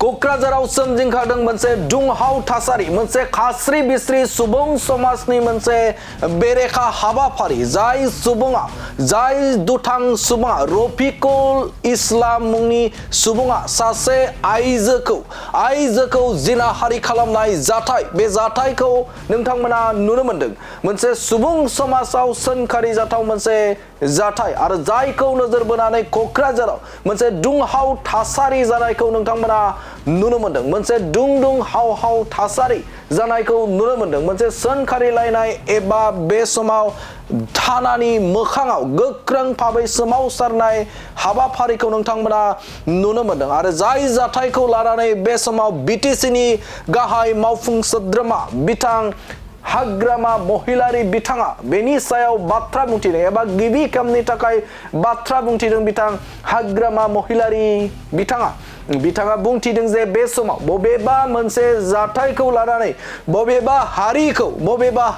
क'क्राझाराव सोमजिखांदों मोनसे दुंहाव थासारि मोनसे खास्रि बिस्रि सुबुं समाजनि मोनसे बेरेखा हाबाफारि जाय दुथां सुबुङा रफिकुल इस्लाम मुंनि सुबुङा सासे आइजोखौ जिनाहारि खालामनाय जाथाय बे जाथायखौ नोंथांमोना नुनो मोनदों मोनसे सुबुं समाजाव सोंखारि जाथाव मोनसे जाथाय आरो जायखौ नोजोर बोनानै क'क्राझाराव मोनसे दुंहाव थासारि जानायखौ नोंथांमोना नुनो मोनदों मोनसे दुं हाव थासारि जानायखौ नुनो मोनदों मोनसे सोंखारिलायनाय एबा बे समाव थानानि मोखाङाव गोख्रों भाबै सोमावसारनाय हाबाफारिखौ नोंथांमोना नुनो मोनदों आरो जाय जाथायखौ लानानै बे समाव बिटिसिनि गाहाय मावफुं सोद्रोमा बिथां हाग्रामा महिलारि बिथाङा बेनि सायाव बाथ्रा बुंथिदों एबा गिबि खेबनि थाखाय बाथ्रा बुंथिदों बिथां हाग्रामा महिलारि बिथाङा बुंथिदों जे बे समाव बबेबा मोनसे जाथायखौ लानानै बबेबा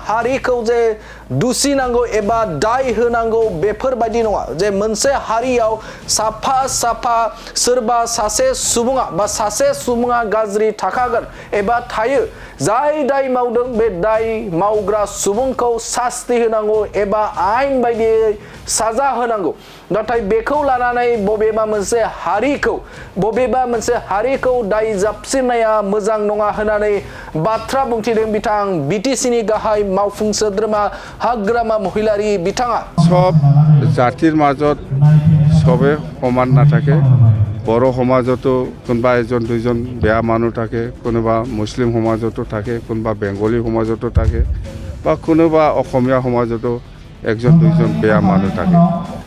हारिखौ जे दुसिनांगौ एबा दाय होनांगौ बेफोरबायदि नङा जे मोनसे हारियाव साफा सोरबा सासे सुबुङा गाज्रि थाखागोन एबा थायो जाय दाय मावदों बे दाय मावग्रा सुबुंखौ शास्ति होनांगौ एबा आयेन बायदियै साजा होनांगौ नाथाय बेखौ लानानै बबेबा मोनसे हारिखौ दाय जाबसिननाया मोजां नङा होननानै बाथ्रा बुंथिदों बिथां बिटिसिनि गाहाय मावफुं सोद्रोमा हाग्रामा महिलारि बिथाङा सब জাতিৰ মাজত সবে সমান নাথাকে বড় সমাজতো কোনোবা এজন দুইজন বেয়া মানুহ থাকে কোনোবা মুছলিম সমাজতো থাকে কোনোবা বেংগলী সমাজতো থাকে বা কোনোবা অসমীয়া সমাজতো একজন দুইজন বেয়া মানুহ থাকে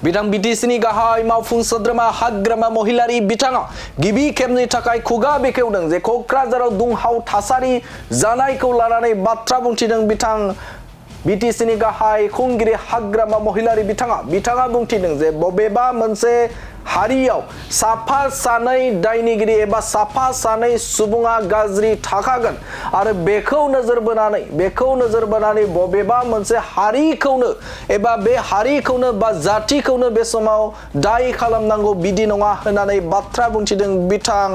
बिथां बिटिसिनि गाहाय मावफुं सोद्रोमा हाग्रामा महिलारि बिथाङा गिबि खेबनि थाखाय खुगा बेखेवदों जे क'क्राझाराव दुंहाव थासारि जानायखौ लानानै बाथ्रा बुंथिदों बिथां बिटिसिनि गाहाय खुंगिरि हाग्रामा महिलारि बिथाङा बुंथिदों जे बबेबा मोनसे हारियाव साफा सानै दायनिगिरि एबा साफा सानै सुबुङा गाज्रि थाखागोन आरो बेखौ नोजोर बोनानै बबेबा मोनसे हारिखौनो एबा बे हारिखौनो बा जातिखौनो बे समाव दाय खालामनांगौ बिदि नङा होननानै बाथ्रा बुंथिदों बिथां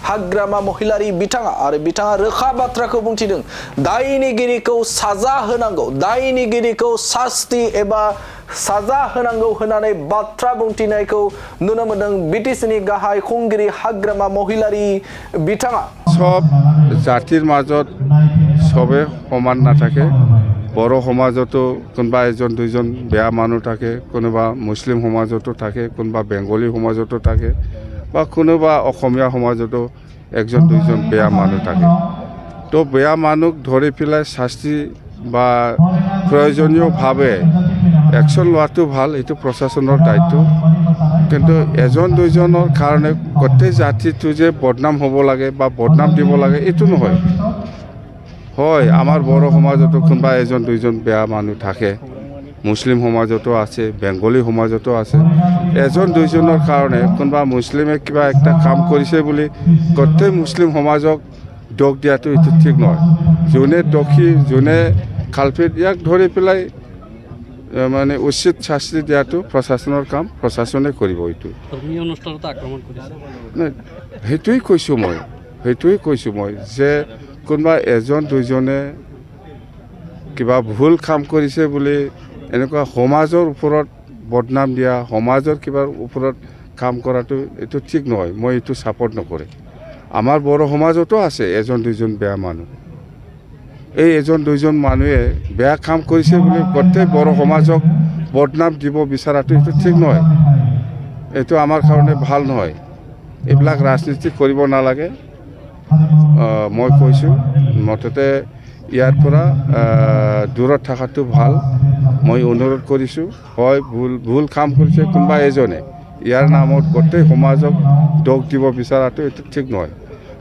हाग्रामा महिलारि बिथाङा रोखा बाथ्राखौ बुंथिदों दायनिगिरिखौ साजा होनांगौ दायनिगिरिखौ शास्ति एबा साजा होनांगौ होननानै बाथ्रा बुंथिनायखौ नुनो मोनदों बिटिसिनि गाहाय खुंगिरि हाग्रामा महिलारि बिथाङा सब জাতিৰ মাজত সবে সমান নাথাকে বড় সমাজতো কোনোবা এজন দুইজন বেয়া মানুহ থাকে কোনোবা মুছলিম সমাজতো থাকে কোনোবা বেংগলী সমাজতো থাকে বা কোনোবা অসমীয়া সমাজতো একজন দুইজন বেয়া মানুহ থাকে তো বেয়া মানুহ ধৰি পেলাই শাস্তি বা প্ৰয়োজনীয়ভাৱে একশ্যন লোৱাটো ভাল এইটো প্ৰশাসনৰ দায়িত্ব কিন্তু এজন দুইজনৰ কাৰণে গোটেই জাতিটো যে বদনাম হ'ব লাগে বা বদনাম দিব লাগে এইটো নহয় হয় আমাৰ বড়ো সমাজতো কোনোবা এজন দুইজন বেয়া মানুহ থাকে মুছলিম সমাজতো আছে বেংগলী সমাজতো আছে এজন দুইজনৰ কাৰণে কোনোবা মুছলিমে কিবা একটা কাম কৰিছে বুলি গোটেই মুছলিম সমাজক দোষ দিয়াটো এইটো ঠিক নহয় যোনে দোষী যোনে কালপিত ইয়াক ধৰি পেলাই মানে উচিত শাস্তি দিয়াটো প্ৰশাসনৰ কাম প্ৰশাসনে কৰিব এইটো ধৰ্মীয় অনুষ্ঠানত আক্ৰমণ কৰিছে সেইটোৱেই কৈছোঁ মই যে কোনোবা এজন দুইজনে কিবা ভুল কাম কৰিছে বুলি এনেকুৱা সমাজৰ ওপৰত বদনাম দিয়া সমাজৰ কিবাৰ ওপৰত কাম কৰাটো এইটো ঠিক নহয় মই এইটো ছাপৰ্ট নকৰে আমাৰ বড়ো সমাজতো আছে এজন দুইজন বেয়া মানুহ এই এজন দুইজন মানুহে বেয়া কাম কৰিছে বুলি গোটেই বড়ো সমাজক বদনাম দিব বিচৰাটো এইটো ঠিক নহয় এইটো আমাৰ কাৰণে ভাল নহয় এইবিলাক ৰাজনীতি কৰিব নালাগে মই কৈছোঁ মুঠতে ইয়াৰ পৰা দূৰত থকাটো ভাল মই অনুৰোধ কৰিছোঁ হয় ভুল কাম কৰিছে কোনোবা এজনে ইয়াৰ নামত গোটেই সমাজক দোষ দিব বিচৰাটো এইটো ঠিক নহয়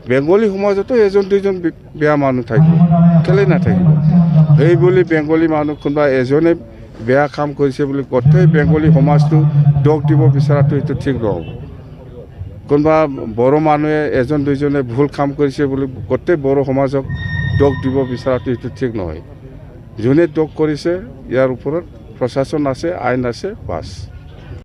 বেংগলী সমাজতো এজন দুইজন বেয়া মানুহ থাকিব কেলে নাথাকিব সেই বুলি বেংগলী মানুহ কোনোবা এজনে বেয়া কাম কৰিছে বুলি গোটেই বেংগলী সমাজটো দোষ দিব বিচৰাটো এইটো ঠিক নহ'ব কোনোবা বড়ো মানুহে এজন দুইজনে ভুল কাম কৰিছে বুলি গোটেই বড়ো সমাজক দোষ দিব বিচৰাটো এইটো ঠিক নহয় যোনে দোষ কৰিছে ইয়াৰ ওপৰত প্ৰশাসন আছে আইন আছে বাছ